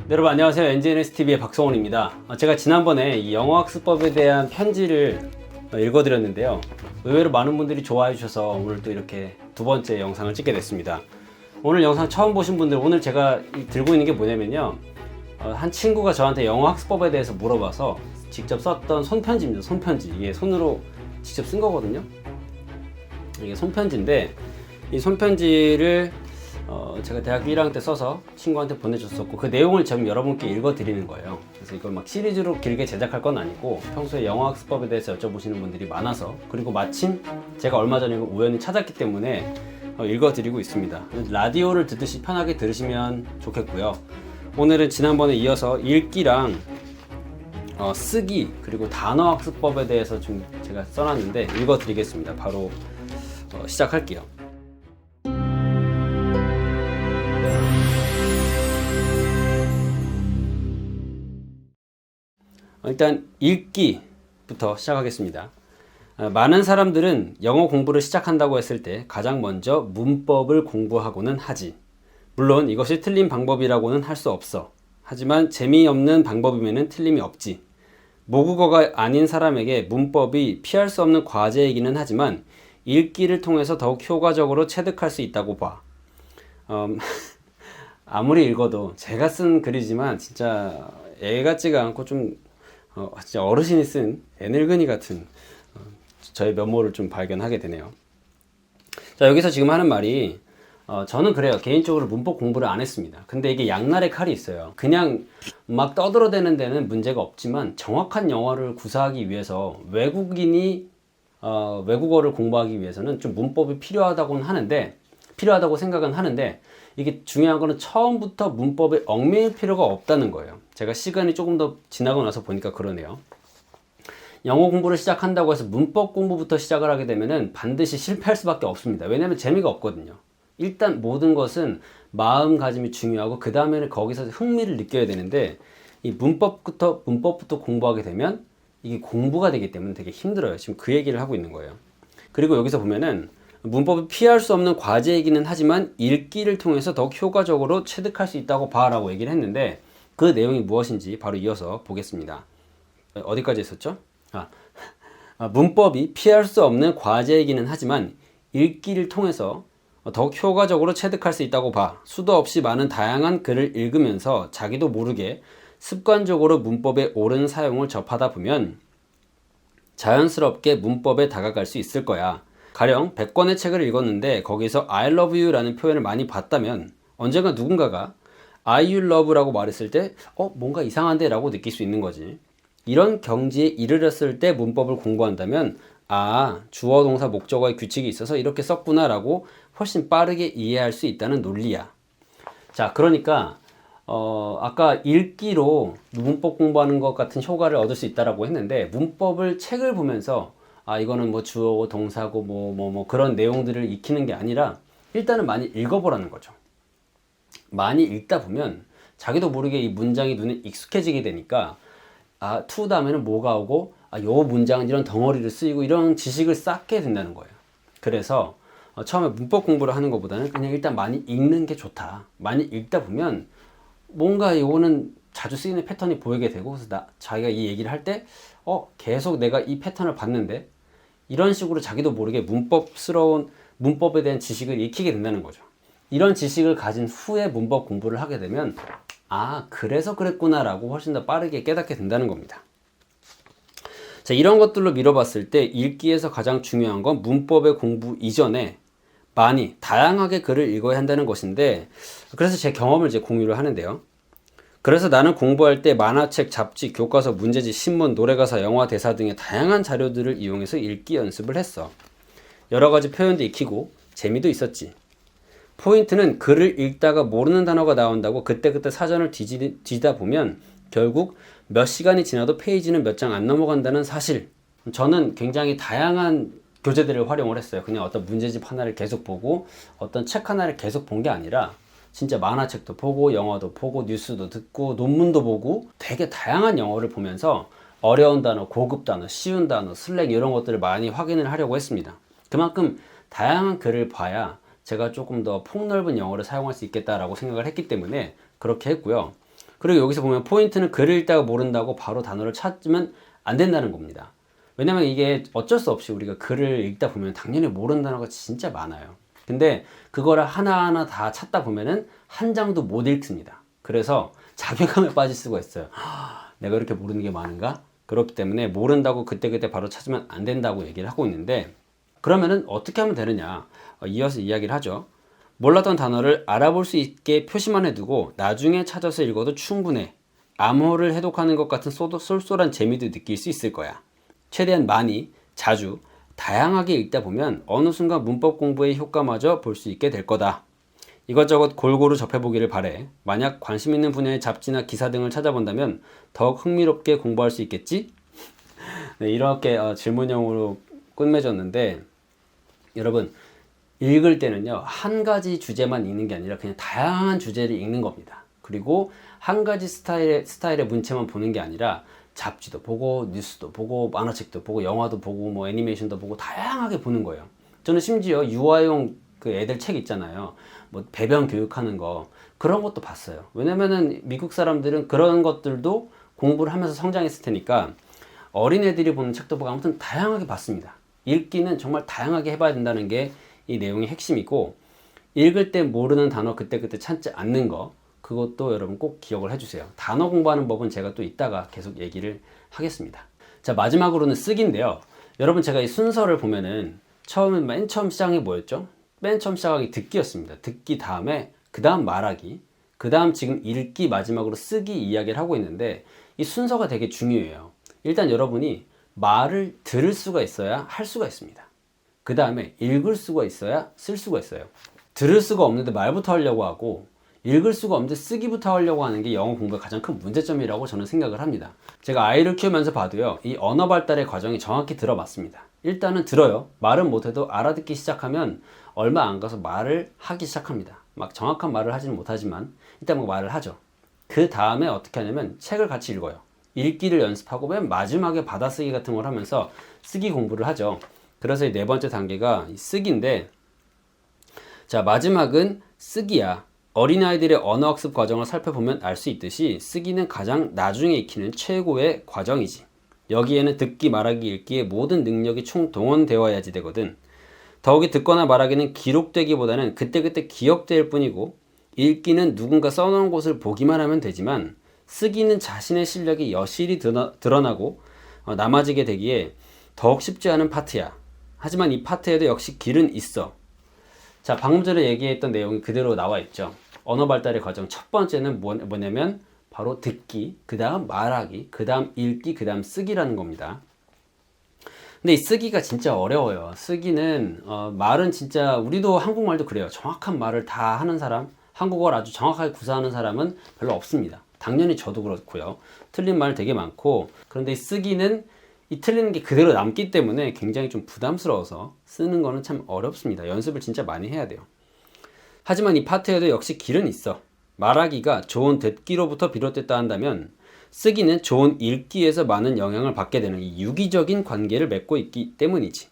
네, 여러분 안녕하세요. NGNSTV의 박성훈입니다. 제가 지난번에 이 영어학습법에 대한 편지를 읽어드렸는데요. 의외로 많은 분들이 좋아해 주셔서 오늘 또 이렇게 두 번째 영상을 찍게 됐습니다. 오늘 영상 처음 보신 분들, 오늘 제가 들고 있는 게 뭐냐면요, 한 친구가 저한테 영어학습법에 대해서 물어봐서 직접 썼던 손편지입니다. 손편지. 이게 손으로 직접 쓴 거거든요. 이게 손편지인데, 이 손편지를 제가 대학교 1학년 때 써서 친구한테 보내줬었고, 그 내용을 지금 여러분께 읽어드리는 거예요. 그래서 이걸 막 시리즈로 길게 제작할 건 아니고, 평소에 영어학습법에 대해서 여쭤보시는 분들이 많아서, 그리고 마침 제가 얼마 전에 우연히 찾았기 때문에 읽어드리고 있습니다. 라디오를 듣듯이 편하게 들으시면 좋겠고요. 오늘은 지난번에 이어서 읽기랑 쓰기, 그리고 단어학습법에 대해서 좀 제가 써놨는데 읽어드리겠습니다. 바로 시작할게요. 일단 읽기부터 시작하겠습니다. 많은 사람들은 영어 공부를 시작한다고 했을 때 가장 먼저 문법을 공부하고는 하지. 물론 이것이 틀린 방법이라고는 할 수 없어. 하지만 재미없는 방법이면 틀림이 없지. 모국어가 아닌 사람에게 문법이 피할 수 없는 과제이기는 하지만 읽기를 통해서 더욱 효과적으로 체득할 수 있다고 봐. 아무리 읽어도 제가 쓴 글이지만 진짜 애 같지가 않고 좀 진짜 어르신이 쓴 애늙은이 같은 저의 면모를 좀 발견하게 되네요. 자, 여기서 지금 하는 말이 저는 그래요. 개인적으로 문법 공부를 안 했습니다. 근데 이게 양날의 칼이 있어요. 그냥 막 떠들어대는 데는 문제가 없지만 정확한 영어를 구사하기 위해서 외국인이 외국어를 공부하기 위해서는 좀 문법이 필요하다고 생각은 하는데, 이게 중요한 거는 처음부터 문법에 얽매일 필요가 없다는 거예요. 제가 시간이 조금 더 지나고 나서 보니까 그러네요. 영어 공부를 시작한다고 해서 문법 공부부터 시작을 하게 되면은 반드시 실패할 수밖에 없습니다. 왜냐면 재미가 없거든요. 일단 모든 것은 마음가짐이 중요하고 그 다음에는 거기서 흥미를 느껴야 되는데, 이 문법부터 공부하게 되면 이게 공부가 되기 때문에 되게 힘들어요. 지금 그 얘기를 하고 있는 거예요. 그리고 여기서 보면은 문법이 피할 수 없는 과제이기는 하지만 읽기를 통해서 더욱 효과적으로 체득할 수 있다고 봐 라고 얘기를 했는데, 그 내용이 무엇인지 바로 이어서 보겠습니다. 어디까지 했었죠? 문법이 피할 수 없는 과제이기는 하지만 읽기를 통해서 더욱 효과적으로 체득할 수 있다고 봐. 수도 없이 많은 다양한 글을 읽으면서 자기도 모르게 습관적으로 문법의 옳은 사용을 접하다 보면 자연스럽게 문법에 다가갈 수 있을 거야. 가령 100권의 책을 읽었는데 거기서 I love you 라는 표현을 많이 봤다면 언젠가 누군가가 I you love 라고 말했을 때 뭔가 이상한데 라고 느낄 수 있는 거지. 이런 경지에 이르렀을 때 문법을 공부한다면 주어 동사 목적어의 규칙이 있어서 이렇게 썼구나 라고 훨씬 빠르게 이해할 수 있다는 논리야. 자, 그러니까 아까 읽기로 문법 공부하는 것 같은 효과를 얻을 수 있다라고 했는데, 문법을 책을 보면서 이거는 뭐 주어고 동사고 뭐 그런 내용들을 익히는 게 아니라 일단은 많이 읽어보라는 거죠. 많이 읽다 보면 자기도 모르게 이 문장이 눈에 익숙해지게 되니까 to 다음에는 뭐가 오고 요 문장은 이런 덩어리를 쓰이고 이런 지식을 쌓게 된다는 거예요. 그래서 처음에 문법 공부를 하는 것보다는 그냥 일단 많이 읽는 게 좋다. 많이 읽다 보면 뭔가 이거는 자주 쓰이는 패턴이 보이게 되고, 그래서 자기가 이 얘기를 할 때 계속 내가 이 패턴을 봤는데, 이런 식으로 자기도 모르게 문법에 대한 지식을 익히게 된다는 거죠. 이런 지식을 가진 후에 문법 공부를 하게 되면 그래서 그랬구나 라고 훨씬 더 빠르게 깨닫게 된다는 겁니다. 자, 이런 것들로 미뤄봤을 때 읽기에서 가장 중요한 건 문법의 공부 이전에 많이 다양하게 글을 읽어야 한다는 것인데, 그래서 제 경험을 이제 공유를 하는데요. 그래서 나는 공부할 때 만화책, 잡지, 교과서, 문제집, 신문, 노래가사, 영화, 대사 등의 다양한 자료들을 이용해서 읽기 연습을 했어. 여러 가지 표현도 익히고 재미도 있었지. 포인트는 글을 읽다가 모르는 단어가 나온다고 그때그때 사전을 뒤지다 보면 결국 몇 시간이 지나도 페이지는 몇 장 안 넘어간다는 사실. 저는 굉장히 다양한 교재들을 활용을 했어요. 그냥 어떤 문제집 하나를 계속 보고 어떤 책 하나를 계속 본 게 아니라 진짜 만화책도 보고 영화도 보고 뉴스도 듣고 논문도 보고 되게 다양한 영어를 보면서 어려운 단어, 고급 단어, 쉬운 단어, 슬랭 이런 것들을 많이 확인을 하려고 했습니다. 그만큼 다양한 글을 봐야 제가 조금 더 폭넓은 영어를 사용할 수 있겠다라고 생각을 했기 때문에 그렇게 했고요. 그리고 여기서 보면 포인트는 글을 읽다가 모른다고 바로 단어를 찾으면 안 된다는 겁니다. 왜냐면 이게 어쩔 수 없이 우리가 글을 읽다 보면 당연히 모르는 단어가 진짜 많아요. 근데 그거를 하나하나 다 찾다 보면은 한 장도 못 읽습니다. 그래서 자괴감에 빠질 수가 있어요. 내가 이렇게 모르는 게 많은가? 그렇기 때문에 모른다고 그때그때 바로 찾으면 안 된다고 얘기를 하고 있는데, 그러면은 어떻게 하면 되느냐? 이어서 이야기를 하죠. 몰랐던 단어를 알아볼 수 있게 표시만 해두고 나중에 찾아서 읽어도 충분해. 암호를 해독하는 것 같은 쏠쏠한 재미도 느낄 수 있을 거야. 최대한 많이, 자주, 다양하게 읽다 보면 어느 순간 문법 공부의 효과마저 볼 수 있게 될 거다. 이것저것 골고루 접해보기를 바래. 만약 관심 있는 분야의 잡지나 기사 등을 찾아본다면 더욱 흥미롭게 공부할 수 있겠지? 네, 이렇게 질문형으로 끝맺었는데, 여러분 읽을 때는요 한 가지 주제만 읽는 게 아니라 그냥 다양한 주제를 읽는 겁니다. 그리고 한 가지 스타일의 문체만 보는 게 아니라 잡지도 보고 뉴스도 보고 만화책도 보고 영화도 보고 뭐 애니메이션도 보고 다양하게 보는 거예요. 저는 심지어 유아용 그 애들 책 있잖아요. 뭐 배변 교육하는 거 그런 것도 봤어요. 왜냐면은 미국 사람들은 그런 것들도 공부를 하면서 성장했을 테니까 어린애들이 보는 책도 보고 아무튼 다양하게 봤습니다. 읽기는 정말 다양하게 해봐야 된다는 게 이 내용의 핵심이고, 읽을 때 모르는 단어 그때그때 찾지 않는 거, 그것도 여러분 꼭 기억을 해주세요. 단어 공부하는 법은 제가 또 이따가 계속 얘기를 하겠습니다. 자, 마지막으로는 쓰기인데요. 여러분 제가 이 순서를 보면은 맨 처음 시작이 뭐였죠? 맨 처음 시작이 듣기였습니다. 듣기 다음에 그 다음 말하기, 그 다음 지금 읽기, 마지막으로 쓰기 이야기를 하고 있는데 이 순서가 되게 중요해요. 일단 여러분이 말을 들을 수가 있어야 할 수가 있습니다. 그 다음에 읽을 수가 있어야 쓸 수가 있어요. 들을 수가 없는데 말부터 하려고 하고 읽을 수가 없는데 쓰기부터 하려고 하는 게 영어 공부의 가장 큰 문제점이라고 저는 생각을 합니다. 제가 아이를 키우면서 봐도요, 이 언어 발달의 과정이 정확히 들어맞습니다. 일단은 들어요. 말은 못해도 알아듣기 시작하면 얼마 안 가서 말을 하기 시작합니다. 막 정확한 말을 하지는 못하지만 일단 뭐 말을 하죠. 그 다음에 어떻게 하냐면 책을 같이 읽어요. 읽기를 연습하고 맨 마지막에 받아쓰기 같은 걸 하면서 쓰기 공부를 하죠. 그래서 이 네 번째 단계가 쓰기인데, 자, 마지막은 쓰기야. 어린아이들의 언어학습 과정을 살펴보면 알 수 있듯이 쓰기는 가장 나중에 익히는 최고의 과정이지. 여기에는 듣기, 말하기, 읽기의 모든 능력이 총동원되어야지 되거든. 더욱이 듣거나 말하기는 기록되기보다는 그때그때 기억될 뿐이고, 읽기는 누군가 써놓은 곳을 보기만 하면 되지만 쓰기는 자신의 실력이 여실히 드러나고 남아지게 되기에 더욱 쉽지 않은 파트야. 하지만 이 파트에도 역시 길은 있어. 자, 방금 전에 얘기했던 내용이 그대로 나와 있죠. 언어 발달의 과정 첫 번째는 뭐냐면 바로 듣기, 그 다음 말하기, 그 다음 읽기, 그 다음 쓰기라는 겁니다. 근데 이 쓰기가 진짜 어려워요. 쓰기는 말은 진짜 우리도 한국말도 그래요. 정확한 말을 다 하는 사람, 한국어를 아주 정확하게 구사하는 사람은 별로 없습니다. 당연히 저도 그렇고요. 틀린 말 되게 많고, 그런데 이 쓰기는 이 틀리는 게 그대로 남기 때문에 굉장히 좀 부담스러워서 쓰는 거는 참 어렵습니다. 연습을 진짜 많이 해야 돼요. 하지만 이 파트에도 역시 길은 있어. 말하기가 좋은 듣기로부터 비롯됐다 한다면 쓰기는 좋은 읽기에서 많은 영향을 받게 되는 이 유기적인 관계를 맺고 있기 때문이지.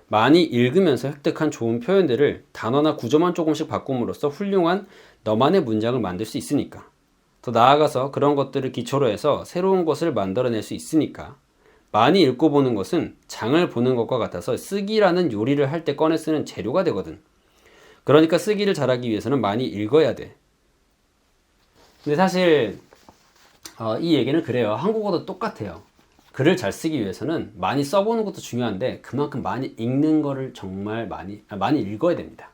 많이 읽으면서 획득한 좋은 표현들을 단어나 구조만 조금씩 바꿈으로써 훌륭한 너만의 문장을 만들 수 있으니까. 더 나아가서 그런 것들을 기초로 해서 새로운 것을 만들어낼 수 있으니까. 많이 읽고 보는 것은 장을 보는 것과 같아서 쓰기라는 요리를 할 때 꺼내 쓰는 재료가 되거든. 그러니까 쓰기를 잘하기 위해서는 많이 읽어야 돼. 근데 사실 이 얘기는 그래요. 한국어도 똑같아요. 글을 잘 쓰기 위해서는 많이 써보는 것도 중요한데 그만큼 많이 읽는 거를 정말 많이 읽어야 됩니다.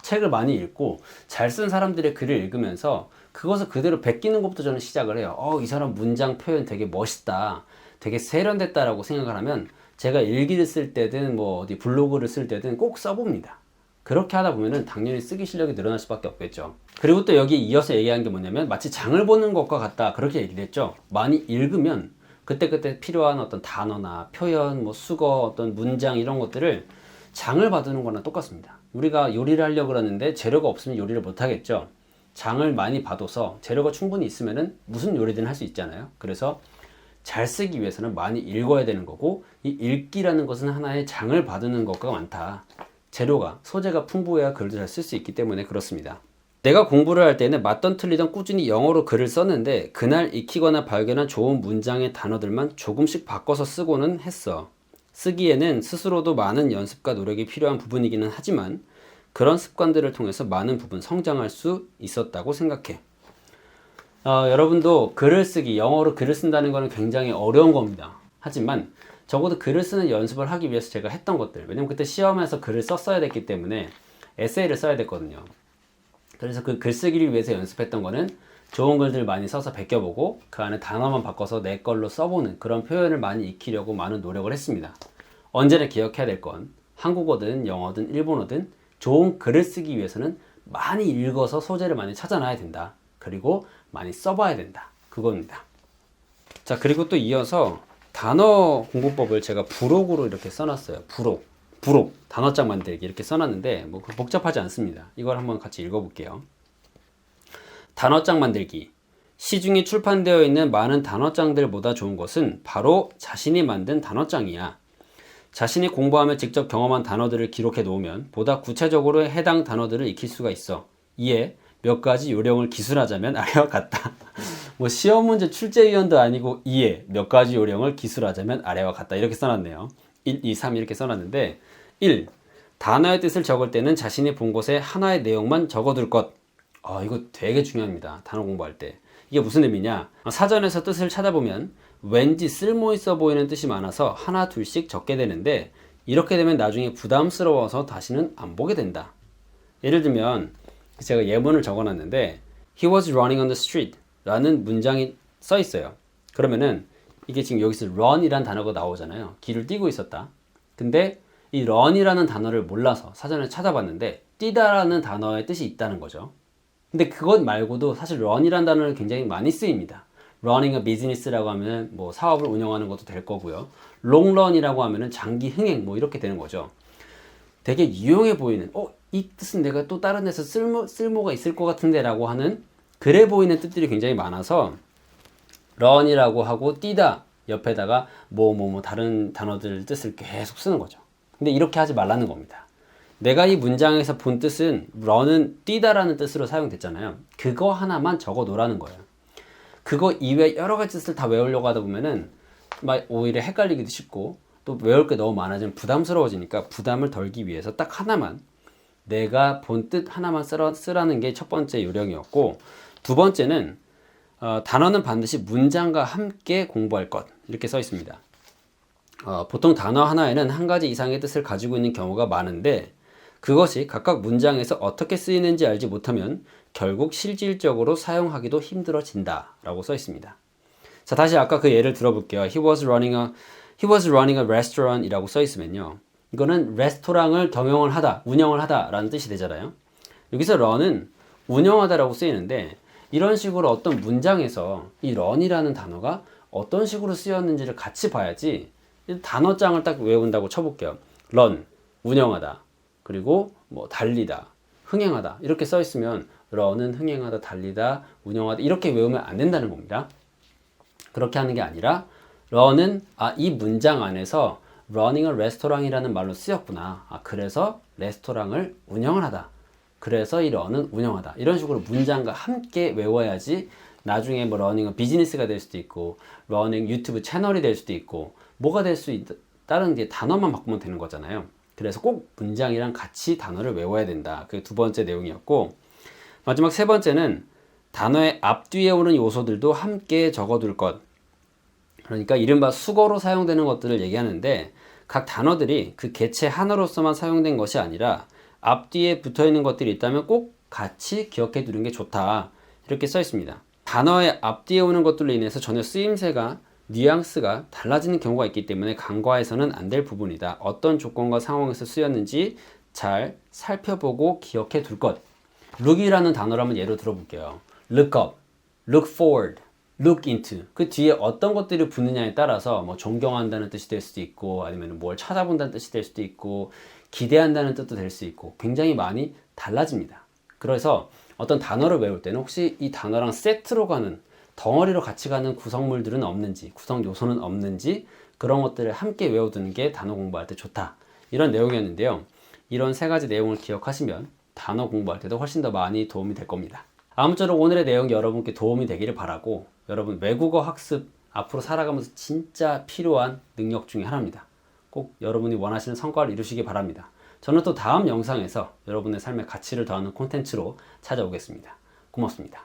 책을 많이 읽고 잘 쓴 사람들의 글을 읽으면서 그것을 그대로 베끼는 것부터 저는 시작을 해요. 이 사람 문장 표현 되게 멋있다, 되게 세련됐다라고 생각을 하면 제가 일기를 쓸 때든 뭐 어디 블로그를 쓸 때든 꼭 써봅니다. 그렇게 하다 보면은 당연히 쓰기 실력이 늘어날 수밖에 없겠죠. 그리고 또 여기 이어서 얘기한 게 뭐냐면 마치 장을 보는 것과 같다, 그렇게 얘기를 했죠. 많이 읽으면 그때그때 필요한 어떤 단어나 표현, 뭐 수거, 어떤 문장 이런 것들을 장을 봐두는 거나 똑같습니다. 우리가 요리를 하려고 그러는데 재료가 없으면 요리를 못 하겠죠. 장을 많이 봐둬서 재료가 충분히 있으면은 무슨 요리든 할 수 있잖아요. 그래서 잘 쓰기 위해서는 많이 읽어야 되는 거고, 이 읽기라는 것은 하나의 장을 봐두는 것과 많다. 재료가, 소재가 풍부해야 글도 잘 쓸 수 있기 때문에 그렇습니다. 내가 공부를 할 때는 맞던 틀리던 꾸준히 영어로 글을 썼는데 그날 익히거나 발견한 좋은 문장의 단어들만 조금씩 바꿔서 쓰고는 했어. 쓰기에는 스스로도 많은 연습과 노력이 필요한 부분이기는 하지만 그런 습관들을 통해서 많은 부분 성장할 수 있었다고 생각해. 여러분도 글을 쓰기, 영어로 글을 쓴다는 것은 굉장히 어려운 겁니다. 하지만 적어도 글을 쓰는 연습을 하기 위해서 제가 했던 것들, 왜냐면 그때 시험에서 글을 썼어야 됐기 때문에 에세이를 써야 됐거든요. 그래서 그 글쓰기를 위해서 연습했던 거는 좋은 글들 많이 써서 베껴보고 그 안에 단어만 바꿔서 내 걸로 써보는 그런 표현을 많이 익히려고 많은 노력을 했습니다. 언제나 기억해야 될 건 한국어든 영어든 일본어든 좋은 글을 쓰기 위해서는 많이 읽어서 소재를 많이 찾아놔야 된다. 그리고 많이 써봐야 된다. 그겁니다. 자, 그리고 또 이어서 단어 공부법을 제가 부록으로 이렇게 써놨어요. 부록, 단어장 만들기 이렇게 써놨는데 뭐 복잡하지 않습니다. 이걸 한번 같이 읽어볼게요. 단어장 만들기. 시중에 출판되어 있는 많은 단어장들보다 좋은 것은 바로 자신이 만든 단어장이야. 자신이 공부하며 직접 경험한 단어들을 기록해 놓으면 보다 구체적으로 해당 단어들을 익힐 수가 있어. 이에 몇 가지 요령을 기술하자면 아래와 같다. 뭐 시험 문제 출제위원도 아니고 이에 몇 가지 요령을 기술하자면 아래와 같다. 이렇게 써놨네요. 1, 2, 3 이렇게 써놨는데 1. 단어의 뜻을 적을 때는 자신이 본 곳에 하나의 내용만 적어둘 것. 이거 되게 중요합니다. 단어 공부할 때. 이게 무슨 의미냐? 사전에서 뜻을 찾아보면 왠지 쓸모있어 보이는 뜻이 많아서 하나 둘씩 적게 되는데 이렇게 되면 나중에 부담스러워서 다시는 안 보게 된다. 예를 들면 제가 예문을 적어놨는데 He was running on the street 라는 문장이 써 있어요. 그러면은 이게 지금 여기서 run이란 단어가 나오잖아요. 길을 뛰고 있었다. 근데 이 run이라는 단어를 몰라서 사전에 찾아봤는데 뛰다라는 단어의 뜻이 있다는 거죠. 근데 그것 말고도 사실 run이라는 단어는 굉장히 많이 쓰입니다. running a business라고 하면 뭐 사업을 운영하는 것도 될 거고요. long run이라고 하면은 장기 흥행 뭐 이렇게 되는 거죠. 되게 유용해 보이는 이 뜻은 내가 또 다른 데서 쓸모가 있을 것 같은데 라고 하는 그래 보이는 뜻들이 굉장히 많아서 run이라고 하고 뛰다 옆에다가 뭐 다른 단어들 뜻을 계속 쓰는 거죠. 근데 이렇게 하지 말라는 겁니다. 내가 이 문장에서 본 뜻은 run은 뛰다라는 뜻으로 사용됐잖아요. 그거 하나만 적어 놓으라는 거예요. 그거 이외에 여러 가지 뜻을 다 외우려고 하다 보면은 막 오히려 헷갈리기도 쉽고 또 외울 게 너무 많아지면 부담스러워지니까 부담을 덜기 위해서 딱 하나만 내가 본 뜻 하나만 쓰라는 게 첫 번째 요령이었고 두 번째는 단어는 반드시 문장과 함께 공부할 것 이렇게 써 있습니다. 보통 단어 하나에는 한 가지 이상의 뜻을 가지고 있는 경우가 많은데 그것이 각각 문장에서 어떻게 쓰이는지 알지 못하면 결국 실질적으로 사용하기도 힘들어진다 라고 써 있습니다. 자, 다시 아까 그 예를 들어볼게요. He was running a restaurant 이라고 써 있으면요. 이거는 레스토랑을 경영을 하다, 운영을 하다 라는 뜻이 되잖아요. 여기서 run은 운영하다라고 쓰이는데 이런 식으로 어떤 문장에서 이 run이라는 단어가 어떤 식으로 쓰였는지를 같이 봐야지 단어장을 딱 외운다고 쳐볼게요. run, 운영하다. 그리고 뭐 달리다, 흥행하다 이렇게 써 있으면 run은 흥행하다, 달리다, 운영하다 이렇게 외우면 안 된다는 겁니다. 그렇게 하는 게 아니라 run은 이 문장 안에서 running a restaurant이라는 말로 쓰였구나. 그래서 레스토랑을 운영을 하다. 그래서 이 run은 운영하다. 이런 식으로 문장과 함께 외워야지 나중에 뭐 running a business가 될 수도 있고 running 유튜브 채널이 될 수도 있고 뭐가 될 수 있다는 게 단어만 바꾸면 되는 거잖아요. 그래서 꼭 문장이랑 같이 단어를 외워야 된다. 그게 두 번째 내용이었고 마지막 세 번째는 단어의 앞뒤에 오는 요소들도 함께 적어둘 것. 그러니까 이른바 수거로 사용되는 것들을 얘기하는데 각 단어들이 그 개체 하나로서만 사용된 것이 아니라 앞뒤에 붙어있는 것들이 있다면 꼭 같이 기억해 두는 게 좋다. 이렇게 써 있습니다. 단어의 앞뒤에 오는 것들로 인해서 전혀 쓰임새가 뉘앙스가 달라지는 경우가 있기 때문에 간과해서는 안 될 부분이다. 어떤 조건과 상황에서 쓰였는지 잘 살펴보고 기억해 둘 것. look이라는 단어를 한번 예로 들어볼게요. look up, look forward, look into. 그 뒤에 어떤 것들이 붙느냐에 따라서 뭐 존경한다는 뜻이 될 수도 있고 아니면 뭘 찾아본다는 뜻이 될 수도 있고 기대한다는 뜻도 될 수 있고 굉장히 많이 달라집니다. 그래서 어떤 단어를 외울 때는 혹시 이 단어랑 세트로 가는 덩어리로 같이 가는 구성물들은 없는지 구성 요소는 없는지 그런 것들을 함께 외워두는 게 단어 공부할 때 좋다. 이런 내용이었는데요. 이런 세 가지 내용을 기억하시면 단어 공부할 때도 훨씬 더 많이 도움이 될 겁니다. 아무쪼록 오늘의 내용이 여러분께 도움이 되기를 바라고, 여러분 외국어 학습 앞으로 살아가면서 진짜 필요한 능력 중에 하나입니다. 꼭 여러분이 원하시는 성과를 이루시기 바랍니다. 저는 또 다음 영상에서 여러분의 삶의 가치를 더하는 콘텐츠로 찾아오겠습니다. 고맙습니다.